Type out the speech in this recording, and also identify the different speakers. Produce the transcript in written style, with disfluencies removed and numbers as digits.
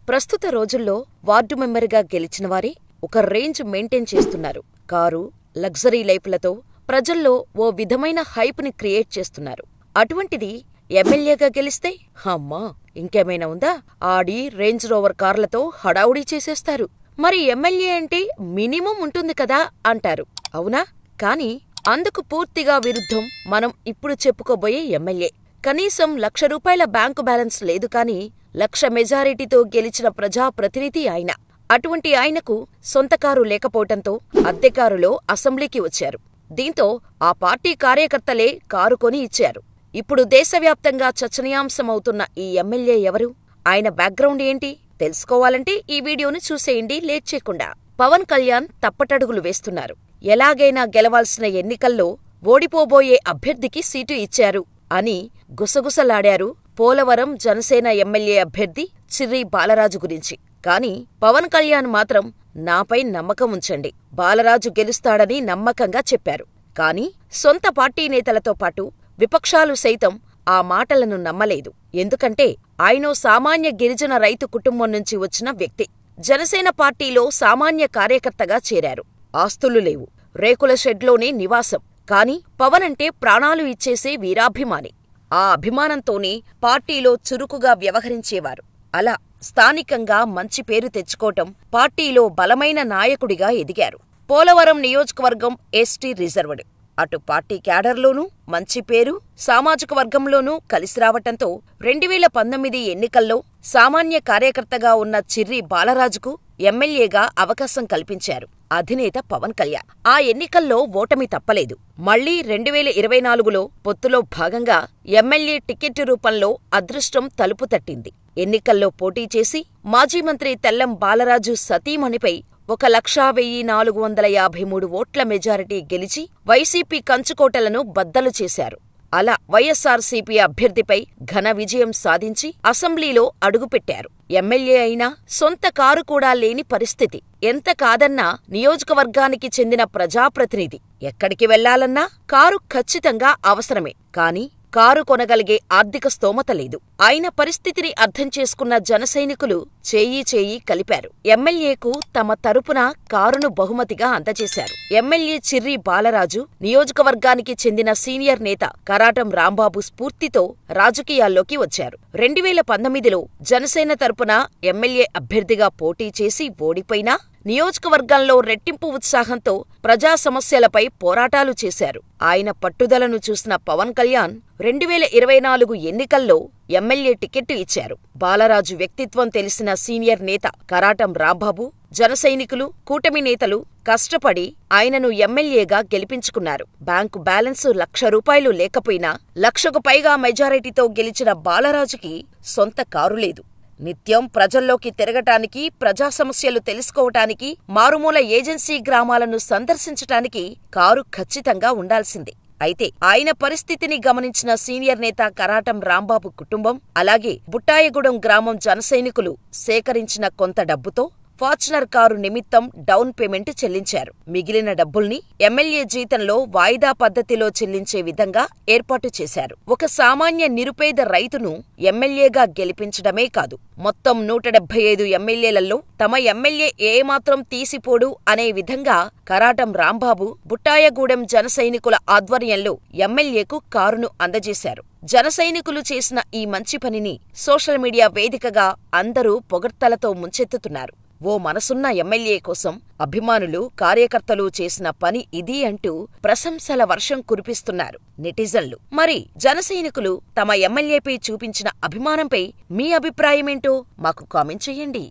Speaker 1: ప్రస్తుత రోజుల్లో వార్డు మెంబర్గా గెలిచినవారే ఒక రేంజ్ మెయింటైన్ చేస్తున్నారు. కారు, లగ్జరీ లైఫ్లతో ప్రజల్లో ఓ విధమైన హైప్ని క్రియేట్ చేస్తున్నారు. అటువంటిది ఎమ్మెల్యేగా గెలిస్తే అమ్మా ఇంకేమైనా ఉందా? ఆడి రేంజ్ రోవర్ కార్లతో హడావుడీ చేసేస్తారు. మరి ఎమ్మెల్యే అంటే మినిమం ఉంటుంది కదా అంటారు. అవునా? కాని అందుకు పూర్తిగా విరుద్ధం మనం ఇప్పుడు చెప్పుకోబోయే ఎమ్మెల్యే. కనీసం ₹1,00,000 బ్యాంకు బ్యాలెన్స్ లేదు కాని 1,00,000 మెజారిటీతో గెలిచిన ప్రజాప్రతినిధి ఆయన. అటువంటి ఆయనకు సొంత కారు లేకపోవటంతో అద్దెకారులో అసెంబ్లీకి వచ్చారు. దీంతో ఆ పార్టీ కార్యకర్తలే కారు కొని ఇచ్చారు. ఇప్పుడు దేశవ్యాప్తంగా చర్చనీయాంశమవుతున్న ఈ ఎమ్మెల్యే ఎవరు? ఆయన బ్యాక్గ్రౌండ్ ఏంటి? తెలుసుకోవాలంటే ఈ వీడియోను చూసేయండి లేట్ చేయకుండా. పవన్ కళ్యాణ్ తప్పటడుగులు వేస్తున్నారు. ఎలాగైనా గెలవాల్సిన ఎన్నికల్లో ఓడిపోబోయే అభ్యర్థికి సీటు ఇచ్చారు అని గుసగుసలాడారు పోలవరం జనసేన ఎమ్మెల్యే అభ్యర్థి చిర్రి బాలరాజు గురించి. కాని పవన్ కళ్యాణ్ మాత్రం నాపై నమ్మకం ఉంచండి, బాలరాజు గెలుస్తాడని నమ్మకంగా చెప్పారు. కాని సొంత పార్టీ నేతలతో పాటు విపక్షాలు సైతం ఆ మాటలను నమ్మలేదు. ఎందుకంటే ఆయనో సామాన్య గిరిజన రైతు కుటుంబం నుంచి వచ్చిన వ్యక్తి. జనసేన పార్టీలో సామాన్య కార్యకర్తగా చేరారు. ఆస్తులు లేవు, రేకుల షెడ్లోనే నివాసం. కాని పవన్ అంటే ప్రాణాలు ఇచ్చేసే వీరాభిమాని. ఆ అభిమానంతోనే పార్టీలో చురుకుగా వ్యవహరించేవారు. అలా స్థానికంగా మంచి పేరు తెచ్చుకోవటం, పార్టీలో బలమైన నాయకుడిగా ఎదిగారు. పోలవరం నియోజకవర్గం ఎస్టీ రిజర్వ్డ్. అటు పార్టీ క్యాడర్లోనూ మంచి పేరు, సామాజిక వర్గంలోనూ కలిసి రావటంతో 2019 ఎన్నికల్లో సామాన్య కార్యకర్తగా ఉన్న చిర్రి బాలరాజుకు ఎమ్మెల్యేగా అవకాశం కల్పించారు అధినేత పవన్ కళ్యాణ్. ఆ ఎన్నికల్లో ఓటమి తప్పలేదు. మళ్లీ 2024లో పొత్తులో భాగంగా ఎమ్మెల్యే టికెట్టు రూపంలో అదృష్టం తలుపు తట్టింది. ఎన్నికల్లో పోటీ చేసి మాజీ మంత్రి తెల్లం బాలరాజు సతీమణిపై 1,01,453 ఓట్ల మెజారిటీ గెలిచి వైసీపీ కంచుకోటలను బద్దలు చేశారు. అలా వైఎస్సార్సీపీ అభ్యర్థిపై ఘన విజయం సాధించి అసెంబ్లీలో అడుగుపెట్టారు. ఎమ్మెల్యే అయినా సొంత కారు కూడా లేని పరిస్థితి. ఎంత కాదన్నా నియోజకవర్గానికి చెందిన ప్రజాప్రతినిధి. ఎక్కడికి వెళ్లాలన్నా కారు ఖచ్చితంగా అవసరమే. కాని కారు కొనగలిగే ఆర్థిక స్తోమత లేదు. ఆయన పరిస్థితిని అర్థం చేసుకున్న జనసైనికులు చేయి కలిపారు. ఎమ్మెల్యేకు తమ తరపున కారును బహుమతిగా అందజేశారు. ఎమ్మెల్యే చిర్రి బాలరాజు నియోజకవర్గానికి చెందిన సీనియర్ నేత కరాటం రాంబాబు స్ఫూర్తితో రాజకీయాల్లోకి వచ్చారు. 2019లో జనసేన తరపున ఎమ్మెల్యే అభ్యర్థిగా పోటీ చేసి ఓడిపోయినా నియోజకవర్గంలో రెట్టింపు ఉత్సాహంతో ప్రజా సమస్యలపై పోరాటాలు చేశారు. ఆయన పట్టుదలను చూసిన పవన్ కళ్యాణ్ 2024 ఎన్నికల్లో ఎమ్మెల్యే టికెట్టు ఇచ్చారు. బాలరాజు వ్యక్తిత్వం తెలిసిన సీనియర్ నేత కరాటం రాంబాబు, జనసైనికులు, కూటమి నేతలు కష్టపడి ఆయనను ఎమ్మెల్యేగా గెలిపించుకున్నారు. బ్యాంకు బ్యాలెన్సు ₹1,00,000 లేకపోయినా 1,00,000కు పైగా మెజారిటీతో గెలిచిన బాలరాజుకి సొంత కారు లేదు. నిత్యం ప్రజల్లోకి తిరగటానికి, ప్రజా సమస్యలు తెలుసుకోవటానికి, మారుమూల ఏజెన్సీ గ్రామాలను సందర్శించటానికి కారు ఖచ్చితంగా ఉండాల్సిందే. అయితే ఆయన పరిస్థితిని గమనించిన సీనియర్ నేత కరాటం రాంబాబు కుటుంబం, అలాగే బుట్టాయగూడెం గ్రామం జనసైనికులు సేకరించిన కొంత డబ్బుతో ఫార్చునర్ కారు నిమిత్తం డౌన్ పేమెంట్ చెల్లించారు. మిగిలిన డబ్బుల్ని ఎమ్మెల్యే జీతంలో వాయిదా పద్ధతిలో చెల్లించే విధంగా ఏర్పాటు చేశారు. ఒక సామాన్య నిరుపేద రైతును ఎమ్మెల్యేగా గెలిపించడమే కాదు, మొత్తం 175 ఎమ్మెల్యేలలో తమ ఎమ్మెల్యే ఏమాత్రం తీసిపోడు అనే విధంగా కరాటం రాంబాబు బుట్టాయగూడెం జనసైనికుల ఆధ్వర్యంలో ఎమ్మెల్యేకు కారును అందజేశారు. జనసైనికులు చేసిన ఈ మంచి పనిని సోషల్ మీడియా వేదికగా అందరూ పొగడ్తలతో ముంచెత్తుతున్నారు. ఓ మనసున్న ఎమ్మెల్యే కోసం అభిమానులు, కార్యకర్తలు చేసిన పని ఇది అంటూ ప్రశంసల వర్షం కురిపిస్తున్నారు నెటిజన్లు. మరి జనసైనికులు తమ ఎమ్మెల్యేపై చూపించిన అభిమానంపై మీ అభిప్రాయమేంటో మాకు కామెంట్ చెయ్యండి.